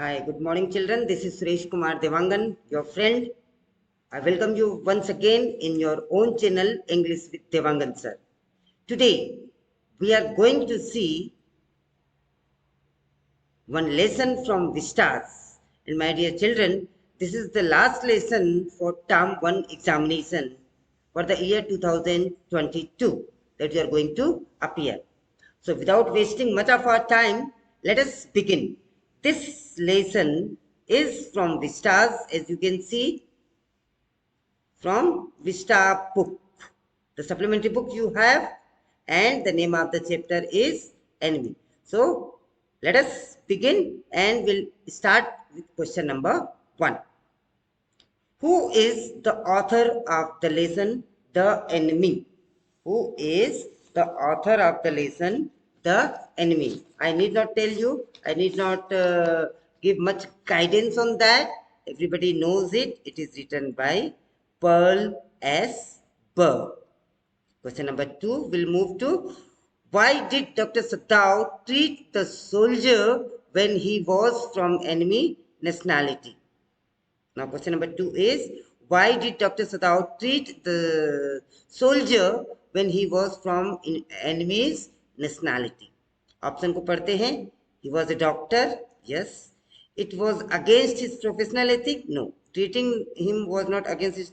Hi, good morning, children. This is Suresh Kumar Devangan, your friend. I welcome you once again in your own channel, English with Devangan sir. Today, we are going to see one lesson from Vistas. And my dear children, this is the last lesson for Term 1 examination for the year 2022 that you are going to appear. So without wasting much of our time, let us begin. This lesson is from Vistas, as you can see, from Vista book. The supplementary book you have, and the name of the chapter is Enemy. So let us begin and we'll start with question number 1. Who is the author of the lesson The Enemy? Who is the author of the lesson The Enemy? I need not tell you, I need not give much guidance on that. Everybody knows it. It is written by Pearl S. Burr. Question number 2, we'll move to why did Dr. Sadao treat the soldier when he was from enemy nationality? Now question number 2 is why did Dr. Sadao treat the soldier when he was from enemy's nationality? Option को पढ़ते हैं. He was a doctor. Yes. It was against his professional ethics. No. Treating him was not against his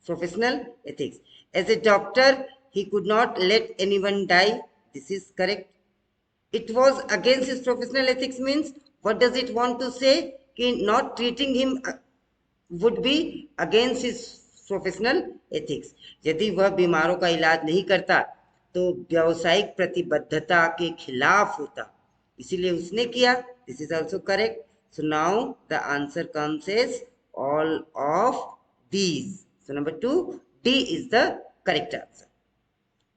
professional ethics. As a doctor, he could not let anyone die. This is correct. It was against his professional ethics means what does it want to say? कि not treating him would be against his professional ethics. यदि वह बीमारों का इलाज नहीं करता तो व्यावसायिक प्रतिबद्धता के खिलाफ होता, इसीलिए उसने किया. This is also correct. So now the answer comes as all of these. So number 2, D is the correct answer.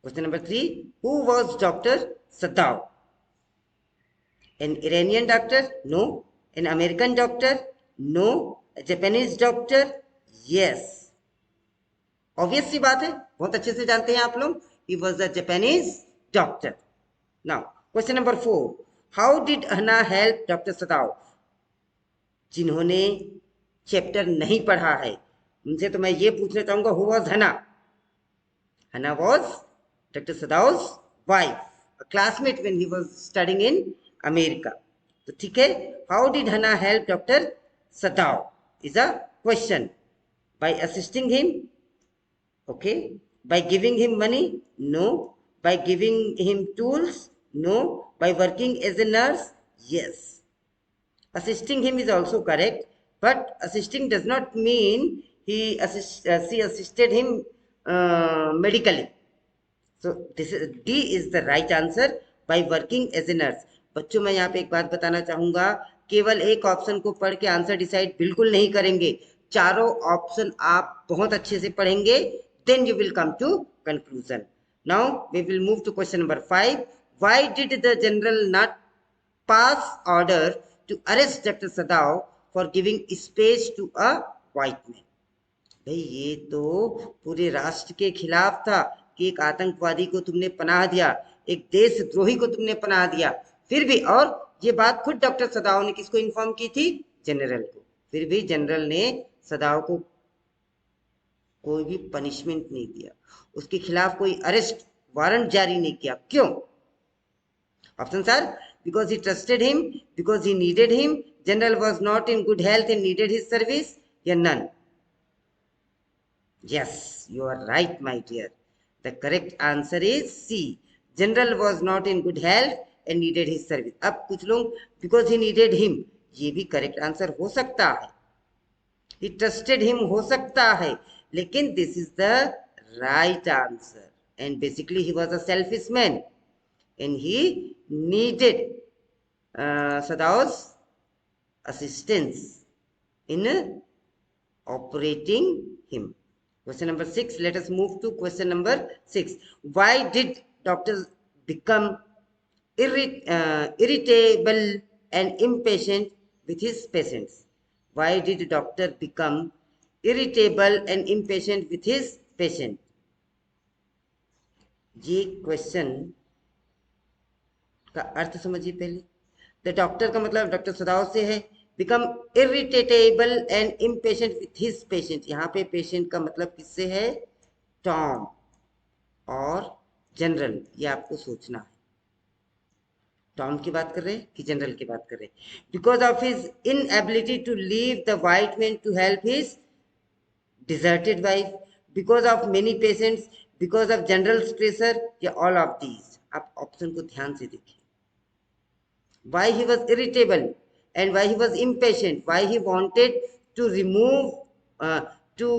Question number 3, who was doctor Sadao? An Iranian doctor? No. An American doctor? No. A Japanese doctor? Yes. Obvious सी बात है, बहुत अच्छे से जानते हैं आप लोग. He was a Japanese doctor. Now, question number 4. How did Hannah help Dr. Sadao? जिन्होंने चैप्टर नहीं पढ़ा है उनसे तो मैं ये पूछना चाहूंगा, who was Hannah? Hannah was Dr. Sadao's wife, a classmate when he was studying in America. तो ठीक है, how did Hannah help Dr. Sadao is a question. By assisting him? Okay. By giving him money? No. By giving him tools? No. By working as a nurse? Yes. Assisting him is also correct, but assisting does not mean she assisted him medically. So this is D is the right answer, by working as a nurse. बच्चों मैं यहाँ पे एक बात बताना चाहूंगा, केवल एक ऑप्शन को पढ़ के आंसर डिसाइड बिल्कुल नहीं करेंगे. चारों ऑप्शन आप बहुत अच्छे से पढ़ेंगे, then you will come to conclusion. Now we will move to question number 5. Why did the general not pass order to arrest Dr. Sadao for giving space to a white man? भाई ये तो पूरे राष्ट्र के खिलाफ था कि एक आतंकवादी को तुमने पनाह दिया, एक देशद्रोही को तुमने पनाह दिया. फिर भी, और ये बात खुद डॉक्टर सदाव ने किसको इन्फॉर्म की थी? जनरल को. फिर भी जनरल ने सदाव को कोई भी पनिशमेंट नहीं दिया, उसके खिलाफ कोई अरेस्ट वारंट जारी नहीं किया. क्यों? Options are because he trusted him, because he needed him, general was not in good health and needed his service, या none. Yes, you are right, my dear. The correct answer is C. General was not in good health and needed his service. अब कुछ लोग because he needed him, ये भी correct answer हो सकता है. He trusted him हो सकता है, लेकिन this is the right answer. And basically he was a selfish man and he needed Sadao's assistance in operating him. Question number 6. Let us move to question number 6. Why did doctors become irritable and impatient with his patients? Why did doctor become irritable and impatient with his patient? ये question का अर्थ समझिए पहले. The doctor का मतलब doctor Sadao से है, become irritable and impatient with his patient. यहाँ पे पेशेंट का मतलब किससे है? टॉम और जनरल, ये आपको सोचना है। टॉम की बात कर रहे हैं कि जनरल की बात कर रहे हैं? Because of his inability to leave the white man to help his deserted wife, because of many patients, because of general's pressure, या all of these? आप ऑप्शन को ध्यान से देखिए। Why he was irritable and why he was impatient, why he wanted to remove to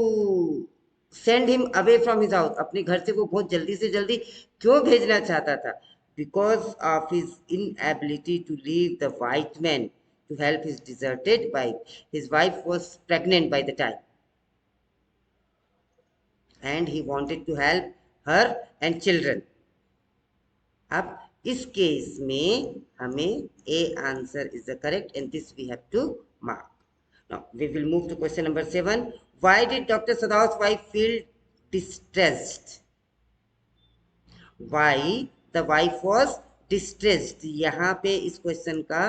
send him away from his house, अपने घर से वो बहुत जल्दी से जल्दी क्यों भेजना चाहता था? Because of his inability to leave the white man to help his deserted wife. His wife was pregnant by the time and he wanted to help her and children. अब इस केस में हमें A answer is the correct and this we have to mark. Now we will move to question number 7. Why did Dr. Sadav's wife feel distressed? Why the wife was distressed? यहाँ पे इस question का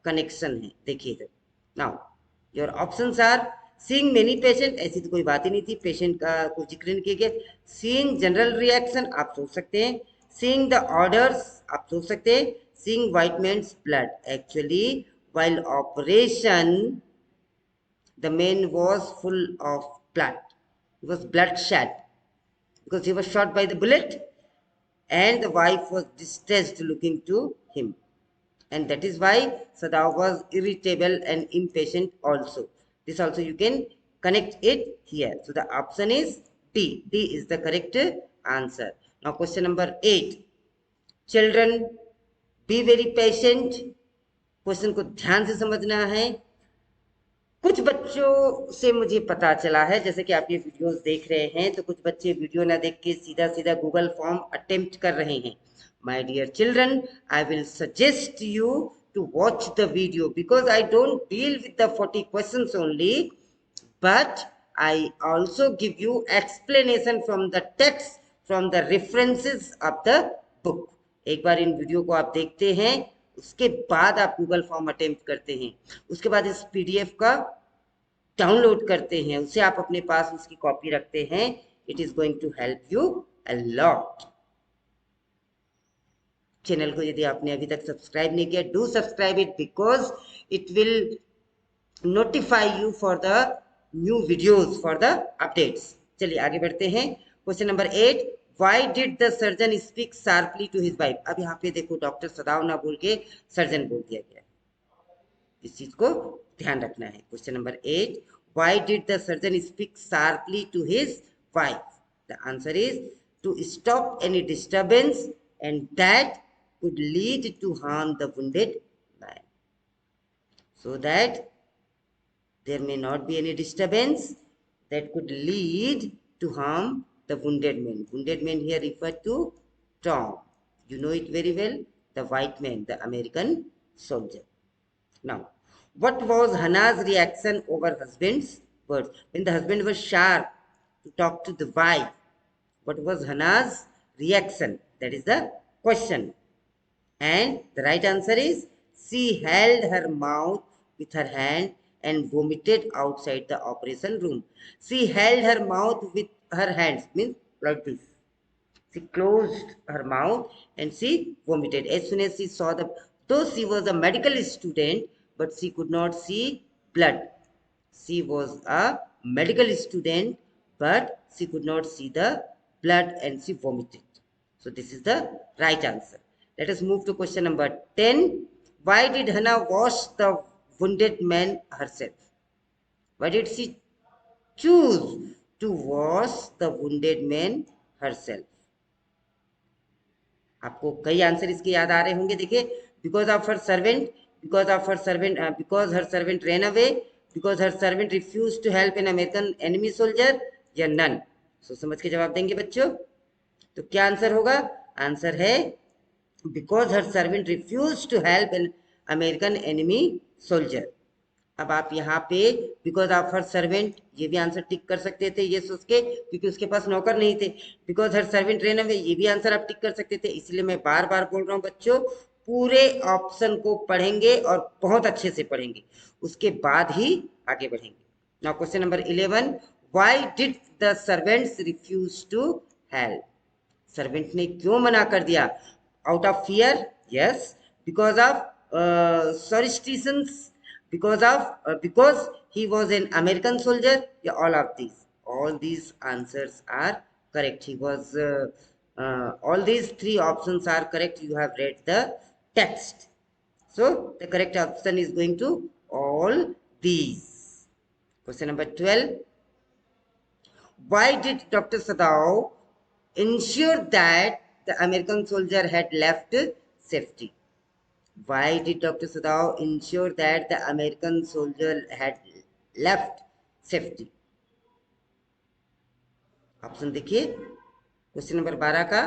connection है, देखिए। Now your options are seeing many patient, ऐसी तो कोई बात ही नहीं थी, पेशेंट का कोई जिक्र नहीं किया गया। सीइंग जनरल रिएक्शन, आप सोच सकते हैं। सीइंग द ऑर्डर्स, आप सोच सकते हैं। Seeing white man's blood, actually while operation the man was full of blood, he was bloodshed because he was shot by the bullet and the wife was distressed looking to him, and that is why Sadav was irritable and impatient also. This also you can connect it here. So the option is D. D is the correct answer. Now question number 8. Children, be very patient. Question को ध्यान से समझना है। कुछ बच्चों से मुझे पता चला है, जैसे कि आप ये वीडियोस देख रहे हैं, तो कुछ बच्चे वीडियो ना देख के सीधा सीधा गूगल फॉर्म अटेम्प्ट कर रहे हैं। My dear children, I will suggest you to watch the video because I don't deal with the 40 questions only, but I also give you explanation from the text, from the references of the book. एक बार इन video को आप देखते हैं, उसके बाद आप Google form attempt करते हैं, उसके बाद इस पीडीएफ का डाउनलोड करते हैं, उसे आप अपने पास उसकी कॉपी रखते हैं। It is going to help you a lot. Channel को यदि आपने अभी तक सब्सक्राइब नहीं किया, do subscribe it because it will notify you for the new videos, for the updates. चलिए आगे बढ़ते हैं। Question number 8, why did the surgeon speak sharply to his wife? अब यहाँ पे देखो, डॉक्टर सदाव ना बोल के सर्जन बोल दिया गया, इस चीज को ध्यान रखना है। Question number 8, why did the surgeon speak sharply to his wife? The answer is to stop any disturbance and that could lead to harm the wounded man, so that there may not be any disturbance that could lead to harm the wounded man. Wounded man here referred to Tom. You know it very well, the white man, the American soldier. Now, what was Hannah's reaction over husband's words? When the husband was sharp to talk to the wife, what was Hannah's reaction? That is the question. And the right answer is she held her mouth with her hand and vomited outside the operation room. She held her mouth with her hands, means like this. She closed her mouth and she vomited. As soon as she saw though she was a medical student, but she could not see blood. She was a medical student, but she could not see the blood and she vomited. So this is the right answer. Let us move to question number 10. Why did Hannah wash the wounded man herself? Why did she choose to wash the wounded man herself? आपको कई answer इसके याद आ रहे होंगे। देखिए, because of her servant, because of her servant, because her servant ran away, because her servant refuse to help an American enemy soldier, या none. सोच समझ के जवाब देंगे बच्चों। तो क्या आंसर होगा? आंसर है because her servant refused to help an American enemy soldier. अब आप यहाँ पे because of her servant, ये भी आंसर टिक कर सकते थे ये सोच के, क्योंकि उसके पास नौकर नहीं थे। because her servant ran away, ये भी आंसर आप टिक कर सकते थे। इसलिए मैं बार बार बोल रहा हूँ बच्चों, पूरे ऑप्शन को पढ़ेंगे और बहुत अच्छे से पढ़ेंगे, उसके बाद ही आगे बढ़ेंगे। Now question number 11, why did the servants refuse to help? Servant ने क्यों मना कर दिया? Out of fear? Yes. Because of solicitations? because he was an American soldier? Yeah, all these answers are correct. He was all these three options are correct. You have read the text, so the correct option is going to all these. Question number 12, why did Dr. Sadao ensure that the American soldier had left safety? Why did Dr. Sadao ensure that the American soldier had left safety? Option देखिए question number 12 का,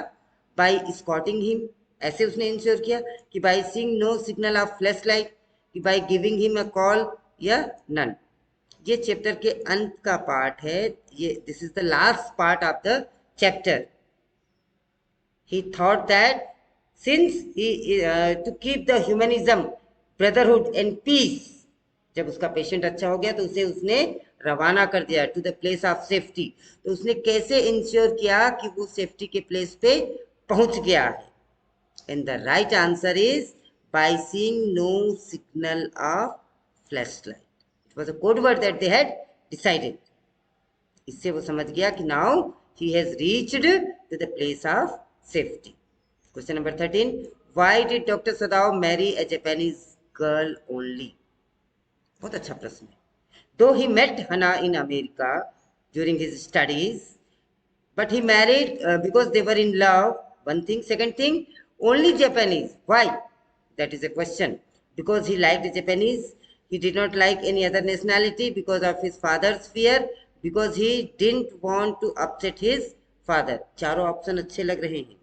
bye स्कॉटिंग him, ऐसे उसने ensure किया कि by seeing no signal of flash light, कि by giving him a call, या none. ये chapter के अंत का पार्ट है, ये this is the last part of the chapter. he thought that since he to keep the humanism, brotherhood and peace, जब उसका पेशेंट अच्छा हो गया तो उसे उसने रवाना कर दिया to the place of safety. तो उसने कैसे इंश्योर किया कि वो सेफ्टी के प्लेस पे पहुंच गया है? And the right answer is by seeing no signal of flash light. It was a code word that they had decided. इससे वो समझ गया कि now he has reached to the place of safety. Question number 13, why did Dr. Sadao marry a Japanese girl only? बहुत अच्छा प्रश्न है। Though he met Hana in America during his studies, but he married because they were in love. One thing. Second thing, only Japanese. Why? That is a question. Because he liked Japanese. He did not like any other nationality because of his father's fear. Because he didn't want to upset his father. चारों option अच्छे लग रहे हैं,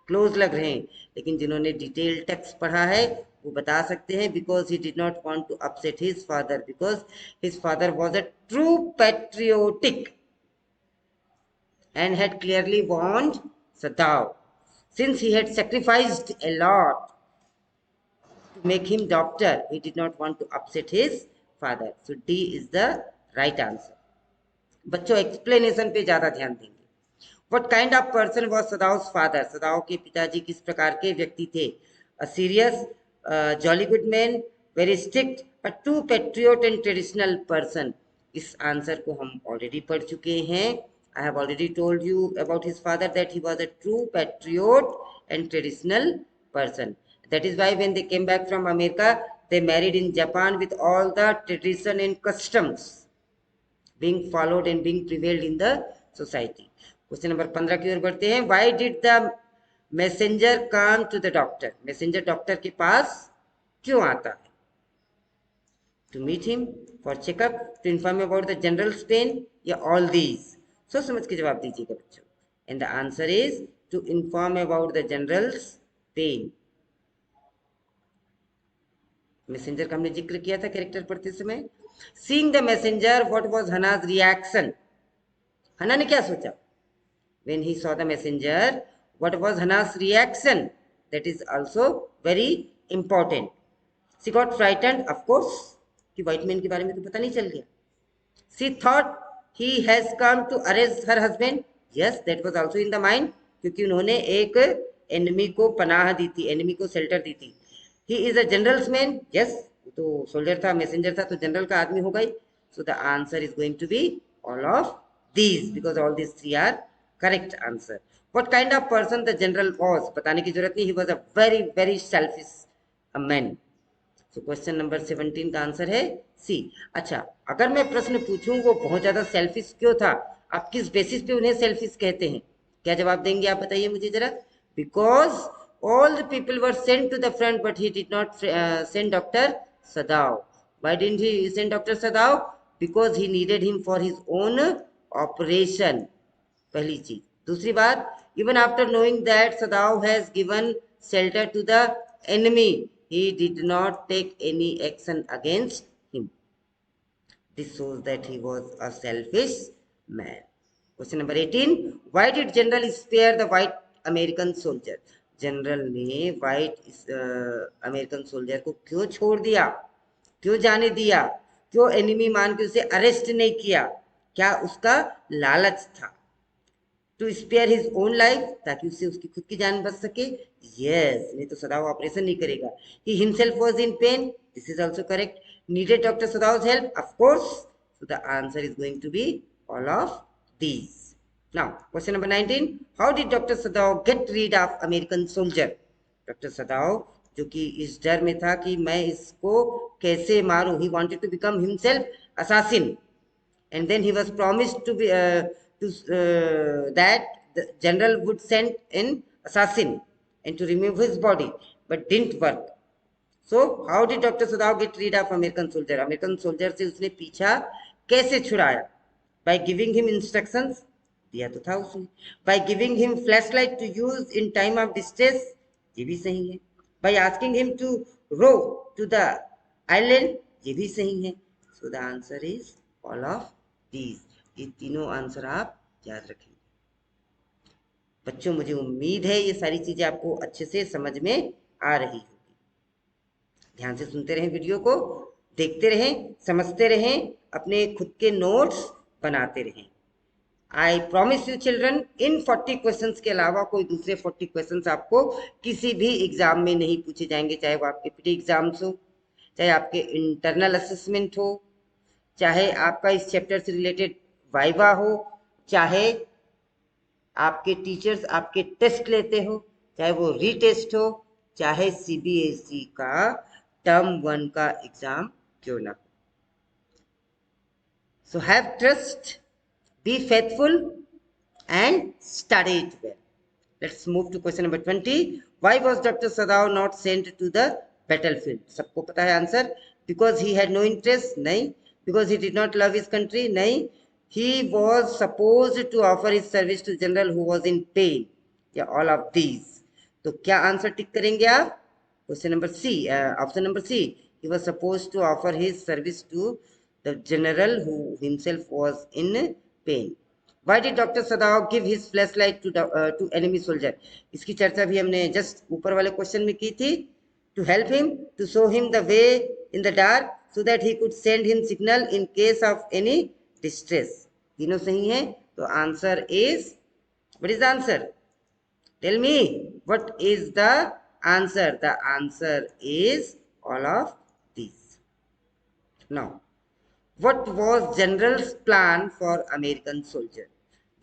close लग रहे हैं, लेकिन जिन्होंने डिटेल टेक्स्ट पढ़ा है वो बता सकते हैं because he did not want to upset his father, because his father was a true patriotic and had clearly warned Sadao. Since he had sacrificed a lot to make him doctor, he did not want to upset his father. So D is the right answer. बच्चों explanation पे ज्यादा ध्यान देंगे। What kind of person was Sadao's father? सदाओ के पिताजी किस प्रकार के व्यक्ति थे? A serious, jolly good man, very strict, but too patriot and traditional person. इस आंसर को हम ऑलरेडी पढ़ चुके हैं। I have already told you about his father that he was a true patriot and traditional person. That is why when they came back from America, they married in Japan with all the tradition and customs being followed and being prevailed in the society. Question number 15 की ओर बढ़ते हैं। Why did the messenger come to the doctor? Messenger doctor के पास क्यों आता है? To meet him, for checkup, to inform about the general's pain, या all these? सोच समझ के जवाब दीजिएगा बच्चों। And the answer is to inform about the general's pain. Messenger का हमने जिक्र किया था कैरेक्टर पढ़ते समय। Seeing the messenger, what was Hana's reaction? हना ने क्या सोचा? When he saw the messenger, what was Hana's reaction? That is also very important. She got frightened, of course, कि white man के बारे में तो पता नहीं चल गया। She thought he has come to arrest her husband. Yes, that was also in the mind, क्योंकि उन्होंने एक एनिमी को पनाह दी थी, एनिमी को शेल्टर दी थी। He is a general's man. Yes, तो सोल्जर था, मैसेंजर था, तो जनरल का आदमी होगा ही। So the answer is going to be all of these, because all these three are correct answer. What kind of person the general was? बताने की जरूरत नहीं। He was a very very selfish man. So question number 17 का answer है सी। अच्छा, अगर मैं प्रश्न पूछूं वो बहुत ज्यादा सेल्फिश क्यों था, आप किस बेसिस पे उन्हें सेल्फिश कहते हैं? क्या जवाब देंगे आप बताइए मुझे जरा। Because all the people were sent to the front, but he did not send Dr. Sadao. Why didn't he send Dr. Sadao? Because he needed him for his own operation. पहली चीज। दूसरी बात, even after knowing that Sadao has given shelter to the enemy, he did not take any action against him. This shows that he was a selfish man. Question number 18, why did general spare the white American soldier? General ने white American soldier को क्यों छोड़ दिया, क्यों जाने दिया, क्यों enemy मान के उसे अरेस्ट नहीं किया? क्या उसका लालच था? To spare his own life, ताकि उससे उसकी खुद की जान बच सके? यस, नहीं तो सदाव ऑपरेशन नहीं करेगा। He himself was in pain, this is also correct. Needed doctor Sadao's help, of course. So the answer is going to be all of these. Now question number 19, how did Dr. Sadav get rid of American soldier? Doctor सदाव जो कि इस डर में था कि मैं इसको कैसे मारूं, he wanted to become himself assassin, and then he was promised to be that the general would send an assassin and to remove his body, but didn't work. So how did Dr. Sadav get rid of American soldier? American soldier से उसने पीछा कैसे छुड़ाया? By giving him instructions, दिया तो था उसने. By giving him flashlight to use in time of distress, ये भी सही है. By asking him to row to the island, ये भी सही है. So the answer is all of these. ये तीनों आंसर आप याद रखेंगे. बच्चों मुझे उम्मीद है ये सारी चीजें आपको अच्छे से समझ में आ रही होगी. ध्यान से सुनते रहें, वीडियो को देखते रहें, समझते रहें, अपने खुद के नोट्स बनाते रहें. I promise you children, in 40 questions के अलावा कोई दूसरे 40 क्वेश्चंस आपको किसी भी एग्जाम में नहीं पूछे जाएंगे, चाहे वो आपके प्री एग्जाम्स हो, चाहे आपके इंटरनल असेसमेंट हो, चाहे आपका इस चैप्टर से रिलेटेड वाइवा हो, चाहे आपके टीचर्स आपके टेस्ट लेते हो, चाहे वो रीटेस्ट हो, चाहे सीबीएसई का टर्म 1 का एग्जाम क्यों ना हो. So have trust, be faithful and study it well. Let's move to question number 20. Why was Dr. Sadav not sent to the battlefield? सबको पता है answer. Because he had no interest? नहीं. Because he did not love his country? नहीं. He was supposed to offer his service to general who was in pain. Yeah, all of these. तो क्या answer tick करेंगे आप? Question number C, option number C. He was supposed to offer his service to the general who himself was in pain. Why did Dr. Sadav give his flashlight to enemy soldier? इसकी चर्चा भी हमने just ऊपर वाले question में की थी. To help him, to show him the way in the dark, so that he could send him signal in case of any distress. तीनों सही हैं. तो answer is, what is the answer? Tell me, what is the answer? The answer is all of these. Now, what was general's plan for American soldier?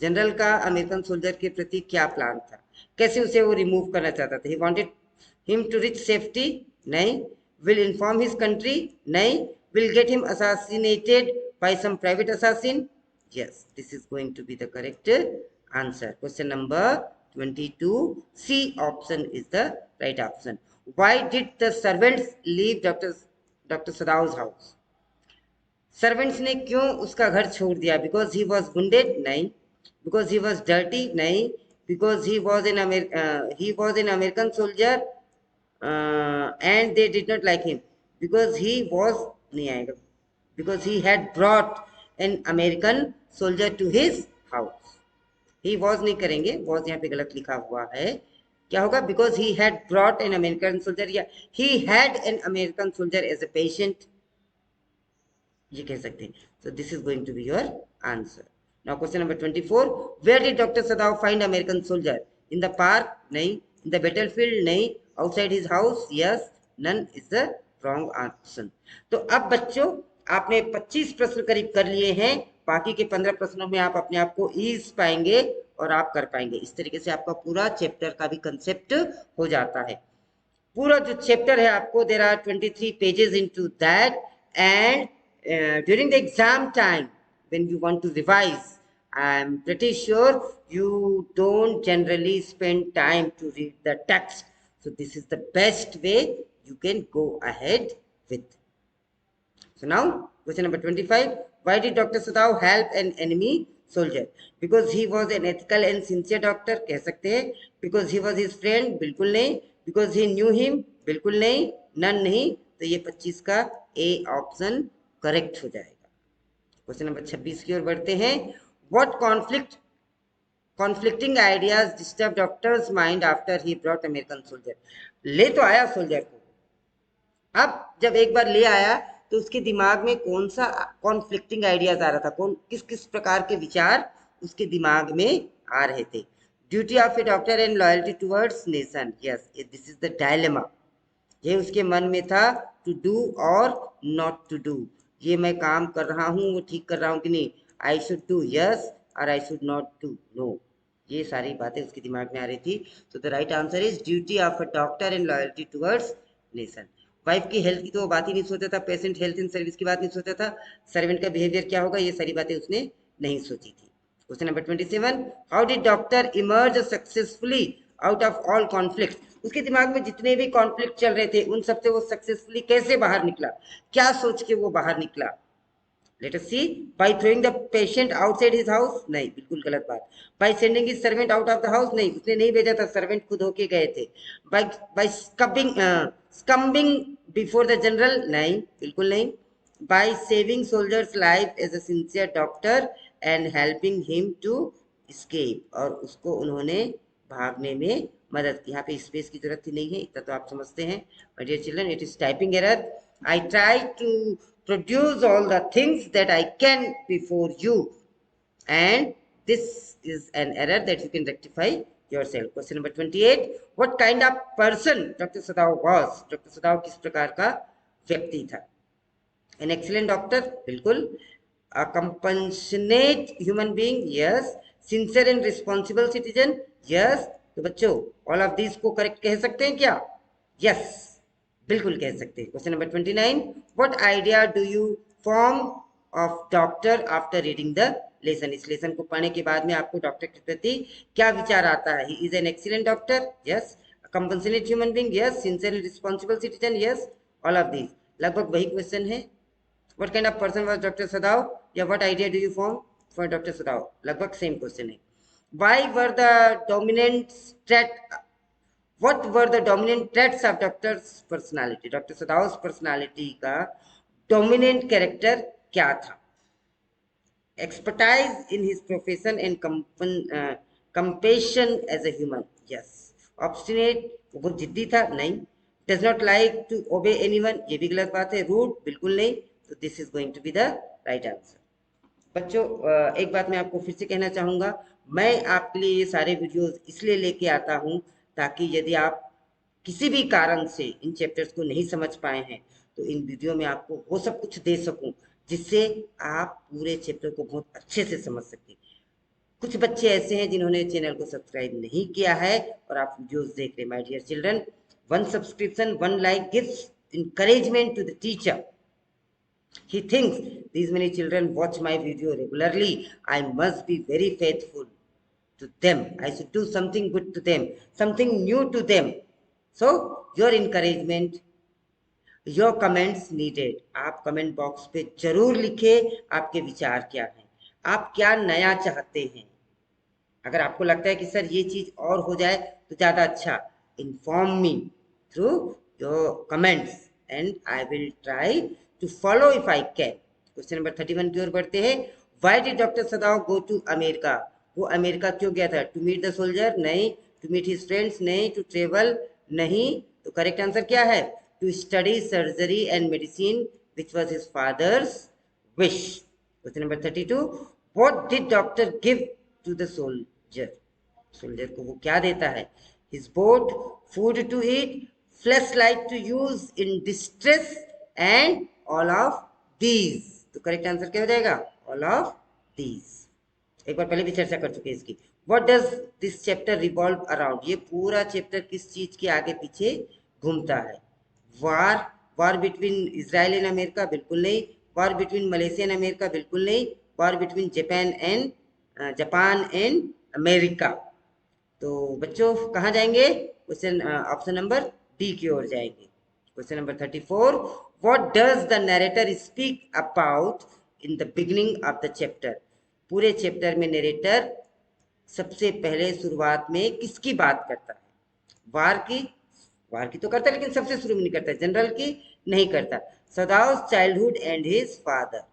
General का American soldier के प्रति क्या plan था? कैसे उसे वो रिमूव करना चाहता था? He wanted him to reach safety? नहीं. Will inform his country? नहीं. Will get him assassinated by some private assassin? Yes, this is going to be the correct answer. Question number 22, C option is the right option. Why did the servants leave Dr. Sadav's house? Servants ने क्यों उसका घर छोड़ दिया? Because he was wounded? नहीं. Because he was dirty? नहीं. Because he was an American soldier and they did not like him? Because he was, नहीं आएगा, because he had brought an American soldier to his house. He was नहीं करेंगे, was यहाँ पे गलत लिखा हुआ है. क्या होगा? Because he had brought an American soldier, या he had an American soldier as a patient, ये कह सकते हैं. So this is going to be your answer. Now question number 24. Where did Dr. Sadav find American soldier? In the park? नहीं. In the battlefield? नहीं. Outside his house? Yes. None is the wrong option. तो अब बच्चों आपने 25 प्रश्न करीब कर लिए हैं. बाकी के 15 प्रश्नों में आप अपने आप को ईज पाएंगे और आप कर पाएंगे. इस तरीके से आपका पूरा चैप्टर का भी कंसेप्ट हो जाता है. पूरा जो चैप्टर है आपको, there are 23 pages into that, and during the exam time when you want to revise, I'm pretty sure you don't generally spend time to read the text, so this is the best way you can go ahead with. So now question number 25. Why did Dr. Sadav help an enemy soldier? Because he was an ethical and sincere doctor, कह सकते हैं. Because he was his friend? बिल्कुल नहीं. Because he knew him? बिल्कुल नहीं. None नहीं. तो ये 25 का ए ऑप्शन करेक्ट हो जाएगा. क्वेश्चन नंबर 26 की ओर बढ़ते हैं. What conflicting ideas disturb doctors mind after he brought American soldier. ले तो आया सोल्जर को, अब जब एक बार ले आया तो उसके दिमाग में कौन सा कॉन्फ्लिक्टिंग आइडियाज आ रहा था, कौन किस किस प्रकार के विचार उसके दिमाग में आ रहे थे। Duty of A doctor and loyalty towards nation, yes this is the dilemma. ये उसके मन में था, टू डू और नॉट टू डू, ये मैं काम कर रहा हूँ वो ठीक कर रहा हूँ कि नहीं, आई शुड डू यस और I should not do no, ये सारी बातें उसके दिमाग में आ रही थी। तो the right answer is duty of a doctor and loyalty towards nation. Wife की हेल्थ की तो वो बात ही नहीं सोचता था, पेशेंट हेल्थ इन सर्विस की बात नहीं सोचता था, सर्वेंट का बिहेवियर क्या होगा, ये सारी बातें उसने नहीं सोची थी। Question number 27, how did doctor emerge successfully out of all conflict. उसके दिमाग में जितने भी कॉन्फ्लिक्ट चल रहे थे उन सबसे वो सक्सेसफुली कैसे बाहर निकला, क्या सोच के वो बाहर निकला। Let us see, by throwing the patient outside his house, नहीं बिल्कुल गलत बात। By sending his servant out of the house, नहीं उसने नहीं भेजा था, सर्वेंट खुद होके गए थे। By by succumbing before the general, नहीं बिल्कुल नहीं। By saving soldiers life as a sincere doctor and helping him to escape, और उसको उन्होंने भागने में मदद की। यहाँ पे स्पेस की जरूरत ही नहीं है, इतना तो आप समझते हैं। My dear children, it is typing error. I try to produce all the things that I can before you, and this is an error that you can rectify yourself. Question number 28, what kind of person Dr. Sadao was? Dr. Sadao किस प्रकार का व्यक्ति था? An excellent doctor, बिल्कुल। A compassionate human being, yes. Sincere and responsible citizen, yes. तो बच्चों all of these को correct कह सकते हैं क्या? Yes, बिल्कुल कह सकते हैं। Question number 29, what idea do you form of doctor after reading the lesson. इस लेसन को पढ़ने के बाद में आपको डॉक्टर के प्रति क्या विचार आता है? He is an excellent doctor, yes. Compensated human being, yes. Sincere and responsible citizen, yes. All of these लगभग वही क्वेश्चन है। What kind of person was doctor Sadao, या what idea do you form for doctor Sadao, लगभग same question है। Why were the dominant trait, what were the dominant traits of doctor's personality? Doctor Sadao's personality का dominant character क्या था? Expertise in his profession and compassion as a human, yes. Obstinate, वो बहुत जिद्दी था, नहीं। Does not like to obey anyone, ये भी गलत बात है। Rude, बिल्कुल नहीं। तो this is going to be the right answer. बच्चों एक बात मैं आपको फिर से कहना चाहूँगा, मैं आपके लिए ये सारे वीडियोस इसलिए लेके आता हूँ ताकि यदि आप किसी भी कारण से इन चैप्टर्स को नहीं समझ पाए हैं तो इन वीडियो में आपको वो सब कुछ दे सकूं जिससे आप पूरे चैप्टर को बहुत अच्छे से समझ सकें। कुछ बच्चे ऐसे हैं जिन्होंने चैनल को सब्सक्राइब नहीं किया है और आप वीडियोस देख रहे हैं। My dear children, 1 subscription 1 like gives encouragement to the teacher. He thinks these many children watch my video regularly, I must be very faithful to them, I should do something good to them, something new to them. So your encouragement, your comments needed. आप comment box पे जरूर लिखें आपके विचार क्या हैं, आप क्या नया चाहते हैं। अगर आपको लगता है कि सर ये चीज और हो जाए तो ज्यादा अच्छा, inform me through your comments and I will try to follow if I can. Question number 31 की ओर बढ़ते हैं। Why did doctor Sadao go to America? वो अमेरिका क्यों गया था? टू मीट द सोल्जर, नहीं। टू मीट हिज फ्रेंड्स, नहीं। टू ट्रेवल, नहीं। तो करेक्ट आंसर क्या है? To study surgery and medicine which was his father's wish. Question number 32, what did doctor give to the soldier? Soldier को वो क्या देता है? His boat, food to eat, flash light to use in distress and all of these. तो correct answer क्या हो जाएगा? All of these. एक बार पहले भी चर्चा कर चुके हैं इसकी। What does this chapter revolve around? ये पूरा चैप्टर किस चीज के आगे पीछे घूमता है? वार, वार बिटवीन इजराइल एंड अमेरिका, बिल्कुल नहीं। वार बिटवीन मलेशिया एंड अमेरिका, बिल्कुल नहीं। वार बिटवीन जापान एंड अमेरिका। तो बच्चों कहाँ जाएंगे? क्वेश्चन ऑप्शन नंबर डी की ओर जाएंगे। Question number 34, what does the narrator speak about in the beginning of the chapter? पूरे चैप्टर में नरेटर सबसे पहले शुरुआत में किसकी बात करता है? वार की तो करता है लेकिन सबसे शुरू में नहीं करता, जनरल की नहीं करता। Sadao's childhood and his father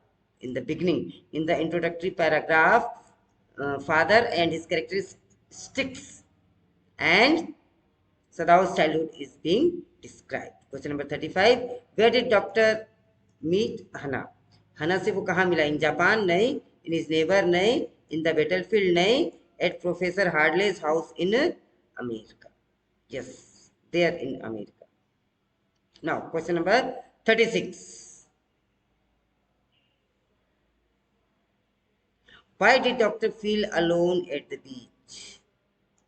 in the beginning, in the introductory paragraph father and his characteristics, and Sadao's childhood is being described. Question number 35. Where did Doctor meet Hana? Hana से वो कहाँ मिला? In Japan? नहीं. In his neighbor? नहीं. In the battlefield? नहीं. At Professor Hardley's house in America. Yes, there in America. Now, question number 36. Why did Doctor feel alone at the beach?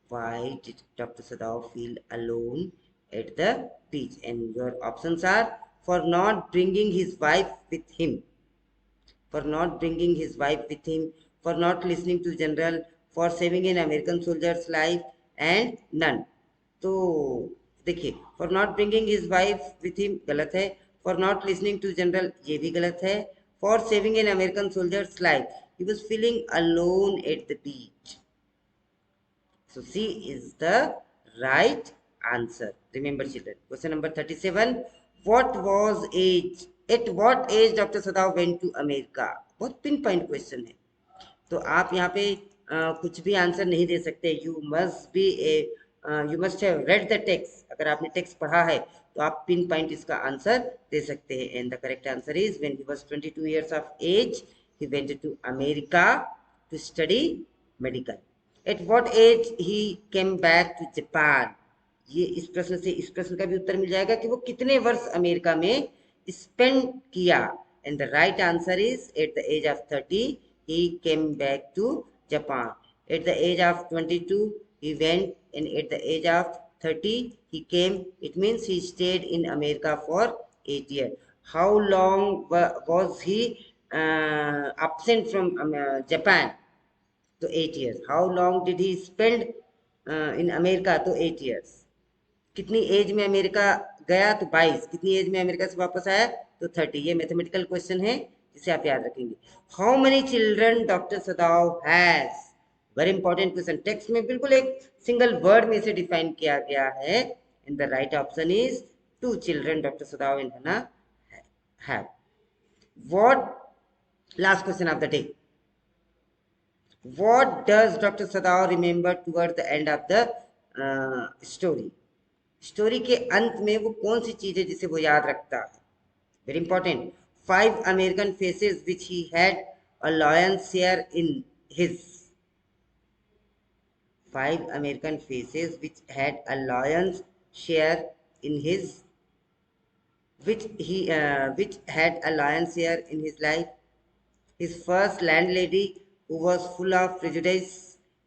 Why did Dr. Sadao feel alone at the beach? And your options are: for not bringing his wife with him, for not bringing his wife with him, for not listening to general, for saving an American soldier's life, and none. तो देखिए, for not bringing his wife with him गलत है, for not listening to general ये भी गलत है, for saving an American soldier's life, he was feeling alone at the beach. So C is the right answer. Remember children. Question number 37. What was age? At what age Dr. Sadao went to America? बहुत pin point question है, तो आप यहाँ पे कुछ भी answer नहीं दे सकते. You must have read the text. अगर आपने टेक्स्ट पढ़ा है तो आप पिन पॉइंट इसका आंसर दे सकते हैं. And the correct answer is when he was 22 years of age, he went to America to study medical. At what age he came back to Japan? ये इस प्रश्न का भी उत्तर मिल जाएगा कि वो कितने वर्ष अमेरिका में स्पेंड किया. And the right answer is at the age of 30 he came back to Japan. At the age of 22 he went, and at the age of 30 he came. It means he stayed in America for 8 years. How long was he absent from Japan? तो 8 years. How long did he spend in America? तो 8 years. कितनी as में America गया? तो 22. कितनी as में America से वापस आया? तो 30. ये मैथमेटिकल क्वेश्चन है जिसे आप याद रखेंगे. How many children doctor Sadao has? Very important question. Text में बिल्कुल एक सिंगल वर्ड में इसे डिफाइन किया गया है. And the right option is 2 children doctor Sadao and Hana have. What last question of the day. What does Dr. Sadao remember toward the end of the story? Story के अंत में वो कौन सी चीज है जिसे वो याद रखता है? Very important. 5 American faces which he had a lion's share in his. 5 American faces which had a lion's share in his, which had a lion's share in his life. His first landlady, who was full of prejudice,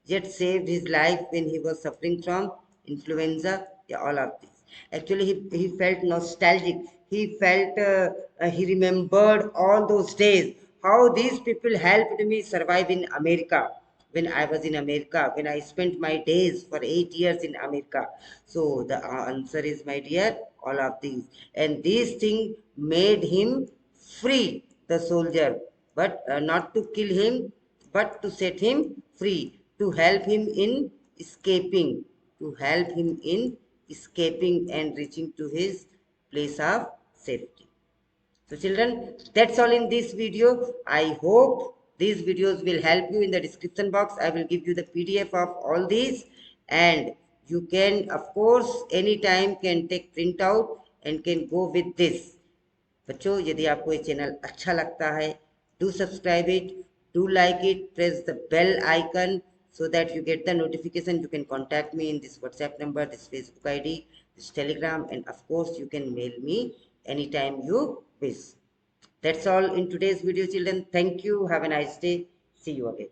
yet saved his life when he was suffering from influenza. Yeah, all of this. Actually, he felt nostalgic. He felt, he remembered all those days, how these people helped me survive in America. When I was in America, when I spent my days for 8 years in America. So the answer is, my dear, all of these. And these things made him free, the soldier, but not to kill him, but to set him free, to help him in escaping, and reaching to his place of safety. So children, that's all in this video. I hope these videos will help you. In the description box, I will give you the PDF of all these, and you can, of course, anytime can take print out and can go with this. बच्चों, यदि आपको ये channel अच्छा लगता है, do subscribe it, do like it, press the bell icon so that you get the notification. You can contact me in this WhatsApp number, this Facebook ID, this Telegram, and of course you can mail me anytime you wish. That's all in today's video, children. Thank you. Have a nice day. See you again.